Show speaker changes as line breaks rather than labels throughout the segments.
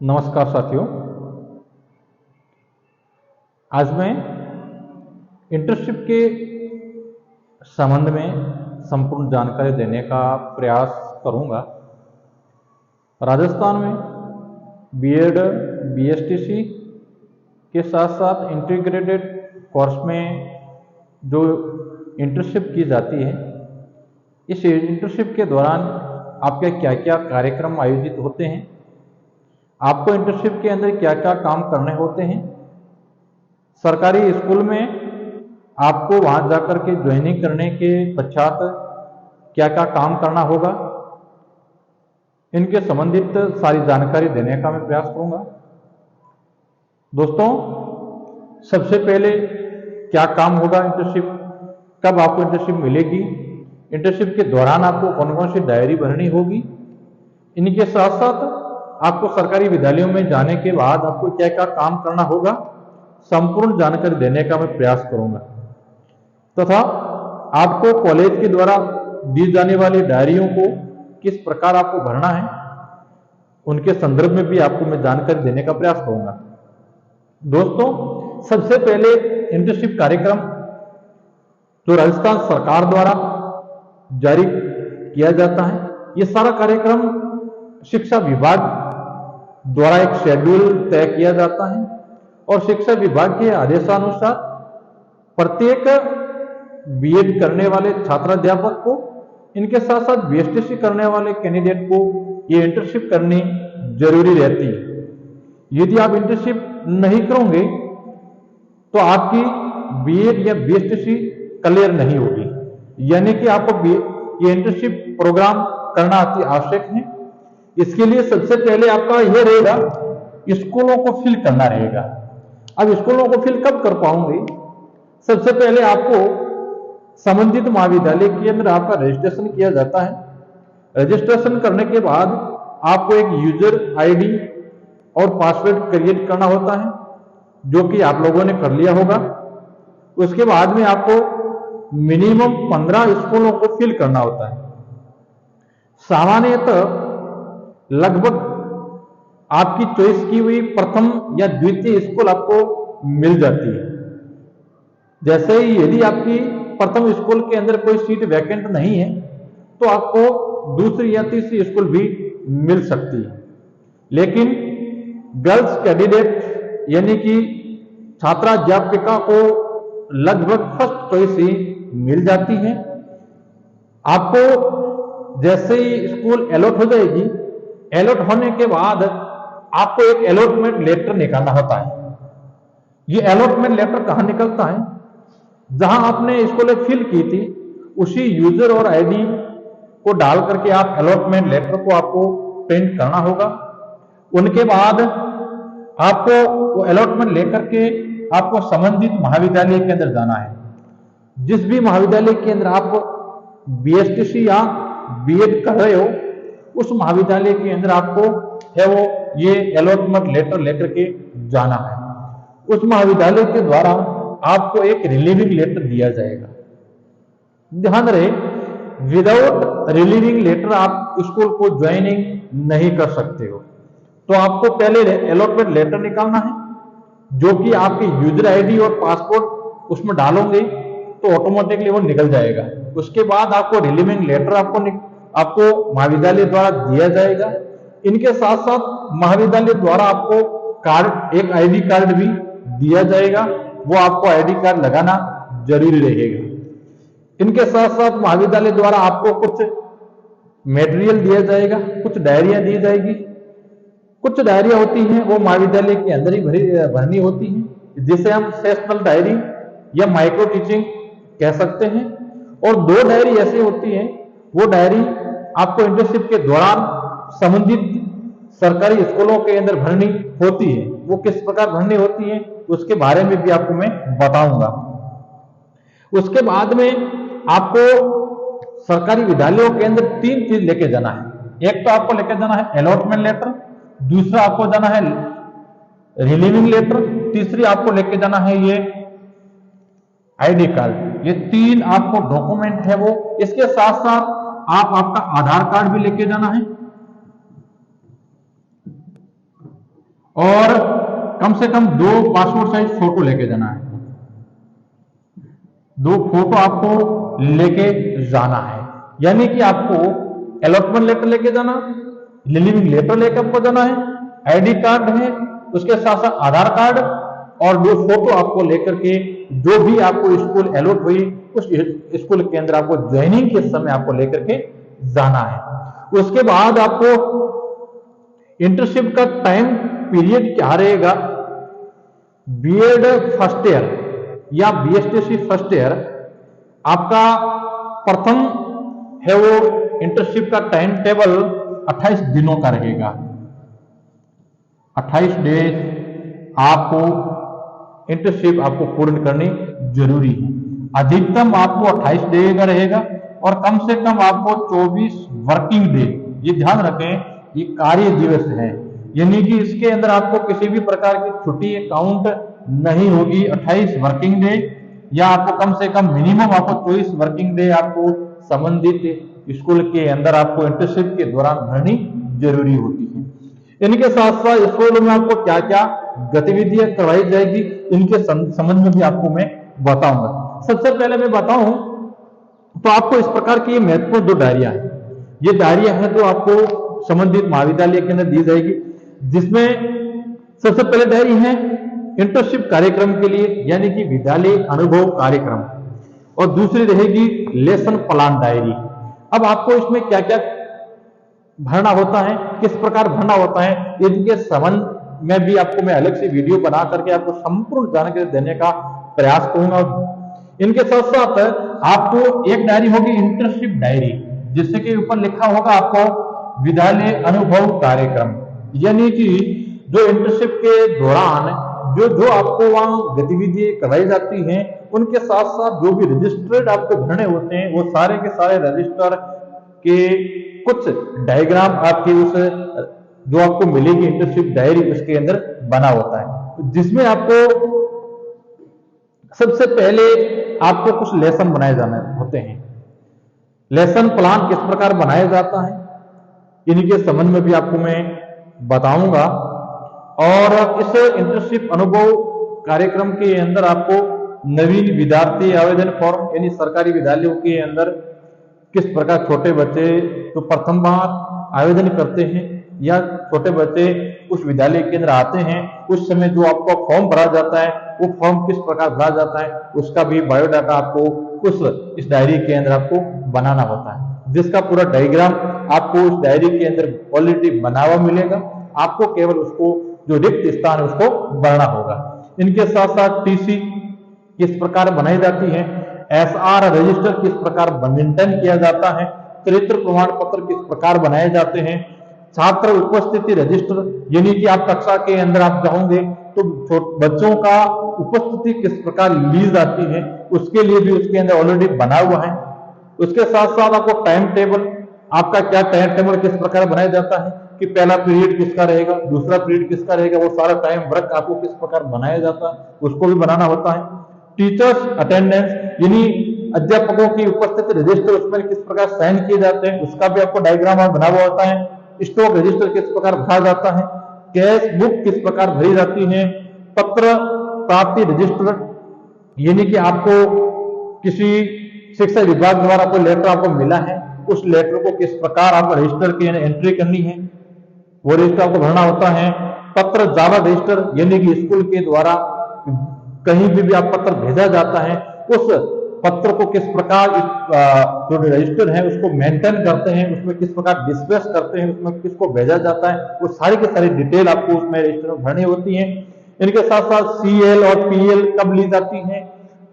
नमस्कार साथियों। आज मैं इंटर्नशिप के संबंध में संपूर्ण जानकारी देने का प्रयास करूंगा। राजस्थान में बीएड बीएसटीसी के साथ साथ इंटीग्रेटेड कोर्स में जो इंटर्नशिप की जाती है, इस इंटर्नशिप के दौरान आपके क्या क्या कार्यक्रम आयोजित होते हैं, आपको इंटर्नशिप के अंदर क्या क्या काम करने होते हैं, सरकारी स्कूल में आपको वहां जाकर के ज्वाइनिंग करने के पश्चात क्या क्या काम करना होगा, इनके संबंधित सारी जानकारी देने का मैं प्रयास करूंगा। दोस्तों, सबसे पहले क्या काम होगा, इंटर्नशिप कब आपको इंटर्नशिप मिलेगी, इंटर्नशिप के दौरान आपको कौन कौन सी डायरी भरनी होगी, इनके साथ साथ आपको सरकारी विद्यालयों में जाने के बाद आपको क्या क्या काम करना होगा, संपूर्ण जानकारी देने का मैं प्रयास करूंगा। तथा आपको कॉलेज के द्वारा दी जाने वाली डायरियों को किस प्रकार आपको भरना है, उनके संदर्भ में भी आपको मैं जानकारी देने का प्रयास करूंगा। दोस्तों, सबसे पहले इंटर्नशिप कार्यक्रम जो राजस्थान सरकार द्वारा जारी किया जाता है, ये सारा कार्यक्रम शिक्षा विभाग द्वारा एक शेड्यूल तय किया जाता है और शिक्षा विभाग के आदेशानुसार प्रत्येक बीएड करने वाले छात्राध्यापक को, इनके साथ साथ बीएसटीसी करने वाले कैंडिडेट को ये इंटर्नशिप करनी जरूरी रहती है। यदि आप इंटर्नशिप नहीं करोगे तो आपकी बीएड या बीएसटीसी क्लियर नहीं होगी, यानी कि आपको ये इंटर्नशिप प्रोग्राम करना अति आवश्यक है। इसके लिए सबसे पहले आपका यह रहेगा, स्कूलों को फिल करना रहेगा। अब स्कूलों को फिल कब कर पाओगे? सबसे पहले आपको संबंधित महाविद्यालय के अंदर आपका रजिस्ट्रेशन किया जाता है। रजिस्ट्रेशन करने के बाद आपको एक यूजर आईडी और पासवर्ड क्रिएट करना होता है, जो कि आप लोगों ने कर लिया होगा। उसके बाद में आपको मिनिमम 15 स्कूलों को फिल करना होता है। सामान्यतः लगभग आपकी चॉइस की हुई प्रथम या द्वितीय स्कूल आपको मिल जाती है। जैसे ही यदि आपकी प्रथम स्कूल के अंदर कोई सीट वैकेंट नहीं है तो आपको दूसरी या तीसरी स्कूल भी मिल सकती है। लेकिन गर्ल्स कैंडिडेट यानी कि छात्राध्यापिका को लगभग फर्स्ट चॉइस ही मिल जाती है। आपको जैसे ही स्कूल अलॉट हो जाएगी, अलॉट होने के बाद आपको एक अलॉटमेंट लेटर निकालना होता है। ये अलॉटमेंट लेटर कहां निकलता है? जहां आपने स्कूल फिल की थी उसी यूजर और आईडी को डाल करके आप अलॉटमेंट लेटर को आपको प्रिंट करना होगा। उनके बाद आपको वो अलॉटमेंट लेकर के आपको संबंधित महाविद्यालय के अंदर जाना है। जिस भी महाविद्यालय के अंदर आप बीएसटीसी या बीएड कर रहे हो, उस महाविद्यालय के अंदर आपको है वो ये अलॉटमेंट लेटर लेकर के जाना है। उस महाविद्यालय के द्वारा आपको एक रिलीविंग लेटर दिया जाएगा। ध्यान रहे, विदाउट रिलीविंग लेटर आप स्कूल को ज्वाइनिंग नहीं कर सकते हो। तो आपको पहले अलॉटमेंट लेटर निकालना है, जो कि आपकी यूजर आईडी और पासपोर्ट उसमें डालोगे तो ऑटोमेटिकली वो निकल जाएगा। उसके बाद आपको रिलीविंग लेटर आपको महाविद्यालय द्वारा दिया जाएगा। इनके साथ साथ महाविद्यालय द्वारा आपको कार्ड, एक आईडी कार्ड भी दिया जाएगा। वो आपको आईडी कार्ड लगाना जरूरी रहेगा। इनके साथ साथ महाविद्यालय द्वारा आपको कुछ मटेरियल दिया जाएगा, कुछ डायरियां दी जाएगी। कुछ डायरियां होती हैं वो महाविद्यालय के अंदर ही भरनी होती हैं, जिसे हम सेशनल डायरी या माइक्रो टीचिंग कह सकते हैं। और 2 डायरी ऐसी होती हैं, वो डायरी आपको इंटर्नशिप के दौरान संबंधित सरकारी स्कूलों के अंदर भरनी होती है। वो किस प्रकार भरनी होती है उसके बारे में भी आपको मैं बताऊंगा। उसके बाद में आपको सरकारी विद्यालयों के अंदर 3 चीज लेके जाना है। एक तो आपको लेके जाना है अलॉटमेंट लेटर, दूसरा आपको जाना है रिलीविंग लेटर, तीसरी आपको लेके जाना है ये आईडी कार्ड। ये 3 आपको डॉक्यूमेंट है वो। इसके साथ साथ आपका आधार कार्ड भी लेके जाना है। और कम से कम 2 पासपोर्ट साइज फोटो लेके जाना है। 2 फोटो आपको लेके जाना है, यानी कि आपको अलॉटमेंट लेटर लेके जाना, लिविंग लेटर लेकर आपको जाना है, आईडी कार्ड है, उसके साथ साथ आधार कार्ड और 2 फोटो आपको लेकर के जो भी आपको स्कूल अलॉट हुई उस स्कूल के अंदर आपको ज्वाइनिंग के समय आपको लेकर के जाना है। उसके बाद आपको इंटर्नशिप का टाइम पीरियड क्या रहेगा, बीएड फर्स्ट ईयर या बीएसटीसी फर्स्ट ईयर आपका प्रथम है वो इंटर्नशिप का टाइम टेबल 28 दिनों का रहेगा। 28 डेज आपको इंटर्नशिप आपको पूर्ण करनी जरूरी है। अधिकतम आपको 28 डे का रहेगा और कम से कम आपको 24 वर्किंग डे, ये ध्यान रखें ये कार्य दिवस है, यानी कि इसके अंदर आपको किसी भी प्रकार की छुट्टी काउंट नहीं होगी। 28 वर्किंग डे या आपको कम से कम मिनिमम आपको 24 वर्किंग डे आपको संबंधित स्कूल के अंदर आपको इंटर्नशिप के दौरान भरनी जरूरी होती है। इनके साथ साथ स्कूल में आपको क्या क्या गतिविधियां करवाई जाएगी इनके संबंध में भी आपको मैं बताऊंगा। सबसे पहले मैं बताऊं तो आपको इस प्रकार की महत्वपूर्ण 2 डायरियां हैं। ये डायरियां हैं जो आपको संबंधित महाविद्यालय के अंदर दी जाएगी, जिसमें सबसे पहले डायरी है इंटर्नशिप कार्यक्रम के लिए यानी कि विद्यालय अनुभव कार्यक्रम, और दूसरी रहेगी लेसन प्लान डायरी। अब आपको इसमें क्या क्या भरना होता है, किस प्रकार भरना होता है, इनके संबंध में भी आपको मैं अलग से वीडियो बना करके आपको संपूर्ण जानकारी देने का प्रयास करूंगा। इनके साथ साथ आपको एक डायरी होगी इंटर्नशिप डायरी, जिससे कि ऊपर लिखा होगा आपको विद्यालय अनुभव कार्यक्रम, यानी कि जो इंटर्नशिप के दौरान जो आपको वहां गतिविधियां करवाई जाती हैं उनके साथ साथ जो भी रजिस्टर्ड आपको भरने होते हैं वो सारे के सारे रजिस्टर के कुछ डायग्राम आपके उस जो आपको मिलेगी इंटर्नशिप डायरी उसके अंदर बना होता है, जिसमें आपको सबसे पहले आपको कुछ लेसन बनाए जाने होते हैं। लेसन प्लान किस प्रकार बनाया जाता है इनके संबंध में भी आपको मैं बताऊंगा। और इस इंटर्नशिप अनुभव कार्यक्रम के अंदर आपको नवीन विद्यार्थी आवेदन फॉर्म यानी सरकारी विद्यालयों के अंदर किस प्रकार छोटे बच्चे तो प्रथम बार आवेदन करते हैं या छोटे बच्चे उस विद्यालय के अंदर आते हैं उस समय जो आपका फॉर्म भरा जाता है वो फॉर्म किस प्रकार भरा जाता है उसका भी बायोडाटा आपको इस डायरी के अंदर आपको बनाना होता है, जिसका पूरा डायग्राम आपको उस डायरी के अंदर ऑलरेडी बना हुआ मिलेगा। आपको केवल उसको जो रिक्त स्थान है उसको भरना होगा। इनके साथ साथ टीसी किस प्रकार बनाई जाती है, एसआर रजिस्टर किस प्रकार मेंटेन किया जाता है, चरित्र प्रमाण पत्र किस प्रकार बनाए जाते हैं, छात्र उपस्थिति रजिस्टर यानी कि आप कक्षा के अंदर आप जाओगे तो बच्चों का उपस्थिति किस प्रकार ली जाती है उसके लिए भी उसके अंदर ऑलरेडी बना हुआ है। उसके साथ साथ आपको टाइम टेबल, आपका क्या टाइम टेबल किस प्रकार बनाया जाता है कि पहला पीरियड किसका रहेगा, दूसरा पीरियड किसका रहेगा, वो सारा टाइम वर्क आपको किस प्रकार बनाया जाता है उसको भी बनाना होता है। टीचर्स अटेंडेंस यानी अध्यापकों की उपस्थिति रजिस्टर उसमें किस प्रकार साइन किए जाते हैं उसका भी आपको डायग्राम बना हुआ होता है। स्टॉक रजिस्टर किस प्रकार भरा जाता है, कैश बुक किस प्रकार भरी जाती है, पत्र प्राप्ति रजिस्टर यानी कि आपको किसी शिक्षा विभाग द्वारा कोई लेटर आपको मिला है उस लेटर को किस प्रकार आपको रजिस्टर की एंट्री करनी है वो रजिस्टर आपको भरना होता है। पत्र जावा रजिस्टर यानी कि स्कूल के द्वारा कहीं भी आप पत्र भेजा जाता है उस पत्र को किस प्रकार जो रजिस्टर है उसको मेंटेन करते हैं, उसमें किस प्रकार डिस्पेस करते हैं, उसमें किसको भेजा जाता है, वो सारी की सारी डिटेल आपको उसमें रजिस्टर में भरनी होती है। इनके साथ साथ सीएल और पीएल कब ली जाती है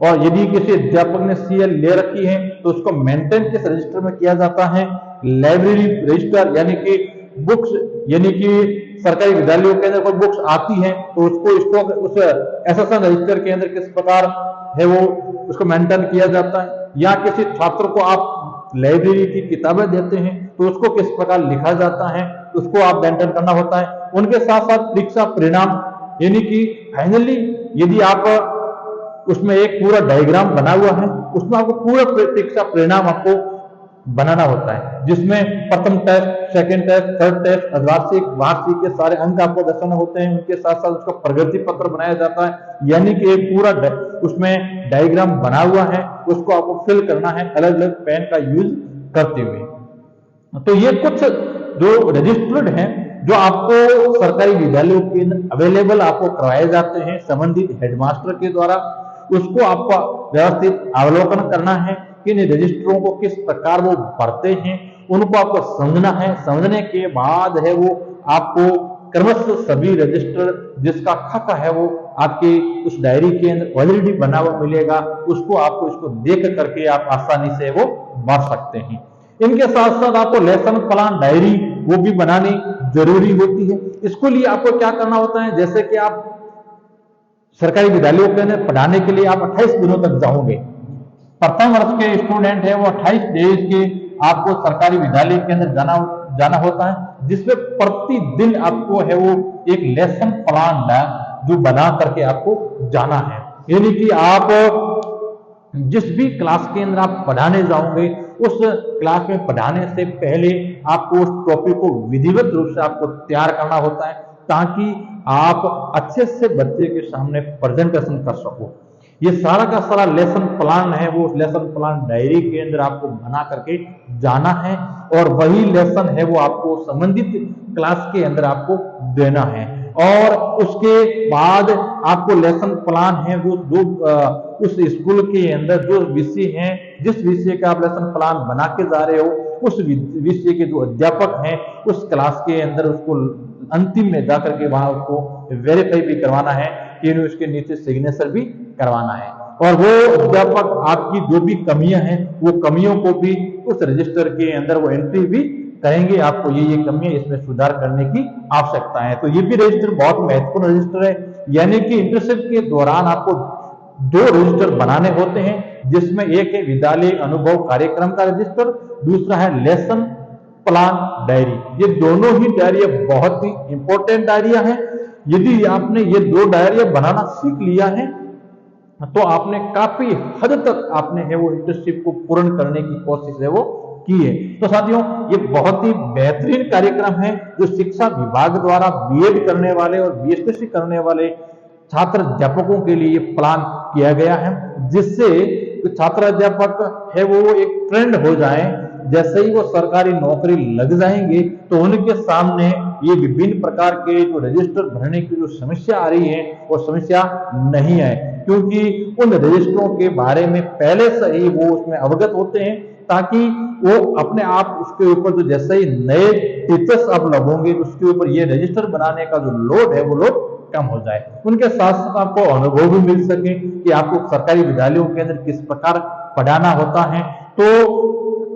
और यदि किसी अध्यापक ने सीएल ले रखी है तो उसको मेंटेन किस रजिस्टर में किया जाता है। लाइब्रेरी रजिस्टर यानी कि बुक्स यानी कि सरकारी विद्यालयों के अंदर कोई बुक्स आती है तो उसको स्टॉक उस एसएसएन रजिस्टर के अंदर किस प्रकार है वो उसको मेंटेन किया जाता है। या किसी छात्र को आप लाइब्रेरी की किताबें देते हैं तो उसको किस प्रकार लिखा जाता है उसको आप मेंटेन करना होता है। उनके साथ साथ परीक्षा परिणाम यानी कि फाइनली यदि आप उसमें एक पूरा डायग्राम बना हुआ है उसमें आपको पूरा परीक्षा परिणाम आपको बनाना होता है, जिसमें प्रथम test, second test, third test, अर्धवार्षिक, वार्षिक के सारे अंक आपको दर्शाना होते हैं। उनके साथ साथ उसका प्रगति पत्र बनाया जाता है, यानी कि एक पूरा उसमें डायग्राम बना हुआ है, उसको आपको फिल करना है अलग अलग पेन का यूज करते हुए। तो ये कुछ जो रजिस्टर्ड हैं जो आपको सरकारी विद्यालयों के अवेलेबल आपको करवाए जाते हैं संबंधित हेडमास्टर के द्वारा, उसको आपको व्यवस्थित अवलोकन करना है कि इन रजिस्टरों को किस प्रकार वो भरते हैं, उनको आपको समझना है। समझने के बाद है वो आपको क्रमशः सभी रजिस्टर जिसका खाका है वो आपके उस डायरी के अंदर ऑलरेडी बना हुआ मिलेगा, उसको आपको इसको देख करके आप आसानी से वो भर सकते हैं। इनके साथ साथ आपको लेसन प्लान डायरी वो भी बनानी जरूरी होती है। इसको लिए आपको क्या करना होता है, जैसे कि आप सरकारी विद्यालयों के अंदर पढ़ाने के लिए आप 28 दिनों तक जाओगे। प्रथम वर्ष के स्टूडेंट है वो 28 डेज के आपको सरकारी विद्यालय के अंदर जाना होता है, जिसमें प्रतिदिन आपको है वो एक लेसन प्लान जो बना करके आपको जाना है। यानी कि आप जिस भी क्लास के अंदर आप पढ़ाने जाओगे उस क्लास में पढ़ाने से पहले आपको उस टॉपिक को विधिवत रूप से आपको तैयार करना होता है, ताकि आप अच्छे से बच्चे के सामने प्रेजेंटेशन कर सको। ये सारा का सारा लेसन प्लान है वो लेसन प्लान डायरी के अंदर आपको बना करके जाना है, और वही लेसन है वो आपको संबंधित क्लास के अंदर आपको देना है। और उसके बाद आपको लेसन प्लान है वो जो उस स्कूल के अंदर जो विषय हैं, जिस विषय का आप लेसन प्लान बना के जा रहे हो, उस विषय के जो अध्यापक हैं उस क्लास के अंदर उसको अंतिम में जाकर के वहां उसको वेरीफाई भी करवाना है कि उसके नीचे सिग्नेचर भी करवाना है। और वो अध्यापक आपकी जो भी कमियां हैं वो कमियों को भी उस रजिस्टर के अंदर वो एंट्री भी कहेंगे, आपको ये कमियां इसमें सुधार करने की आवश्यकता है। तो ये भी रजिस्टर बहुत महत्वपूर्ण रजिस्टर है। यानी कि इंटर्नशिप के दौरान आपको 2 रजिस्टर बनाने होते हैं, जिसमें एक है विद्यालय अनुभव कार्यक्रम का रजिस्टर, दूसरा है लेसन प्लान डायरी। ये दोनों ही डायरिया बहुत ही इंपॉर्टेंट डायरिया हैं। यदि आपने ये 2 डायरिया बनाना सीख लिया है तो आपने काफी हद तक आपने है वो इंटर्नशिप को पूर्ण करने की कोशिश है वो की है। तो साथियों, ये बहुत ही बेहतरीन कार्यक्रम है जो शिक्षा विभाग द्वारा बीएड करने वाले और बीएसटीसी करने वाले छात्र अध्यापकों के लिए प्लान किया गया है, जिससे छात्र अध्यापक है वो एक ट्रेंड हो जाए। जैसे ही वो सरकारी नौकरी लग जाएंगे तो उनके सामने ये विभिन्न प्रकार के जो रजिस्टर भरने की जो समस्या आ रही है वो समस्या नहीं आए, क्योंकि उन रजिस्टरों के बारे में पहले से ही वो उसमें अवगत होते हैं, ताकि वो अपने आप उसके ऊपर जो जैसे ही नए टीचर्स आप लगोगे उसके ऊपर ये रजिस्टर बनाने का जो लोड है वो लोड कम हो जाए। उनके साथ साथ आपको अनुभव भी मिल सके कि आपको सरकारी विद्यालयों के अंदर किस प्रकार पढ़ाना होता है। तो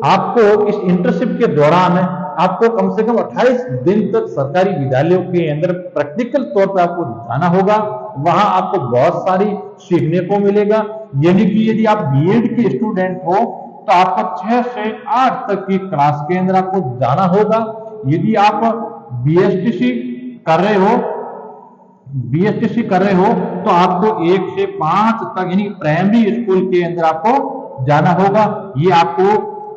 आपको इस इंटर्नशिप के दौरान आपको कम से कम 28 दिन तक सरकारी विद्यालयों के अंदर प्रैक्टिकल तौर पर आपको जाना होगा। वहां आपको बहुत सारी सीखने को मिलेगा। यानी कि यदि आप बीएड के स्टूडेंट हो तो आपको 6 से 8 तक की क्लास के अंदर आपको जाना होगा। यदि आप बीएसटीसी कर रहे हो तो आपको 1 से 5 तक यानी प्राइमरी स्कूल के अंदर आपको जाना होगा। ये आपको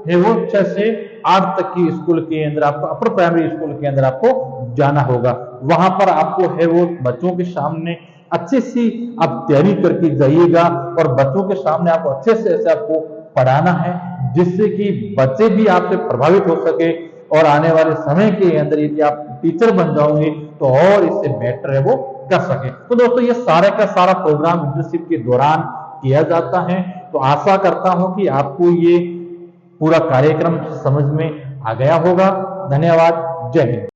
है वो 6 से 8 तक की स्कूल के अंदर आपको अपर प्राइमरी स्कूल के अंदर आपको जाना होगा। वहां पर आपको है वो बच्चों के सामने अच्छे से आप तैयारी करके जाइएगा, और बच्चों के सामने आपको अच्छे से ऐसे आपको पढ़ाना है, जिससे कि बच्चे भी आपसे प्रभावित हो सके, और आने वाले समय के अंदर यदि आप टीचर बन जाओगे तो और इससे बेटर है वो कर सके। तो दोस्तों, ये सारे का सारा प्रोग्राम इंटर्नशिप के दौरान किया जाता है। तो आशा करता हूं कि आपको ये पूरा कार्यक्रम समझ में आ गया होगा। धन्यवाद। जय हिंद।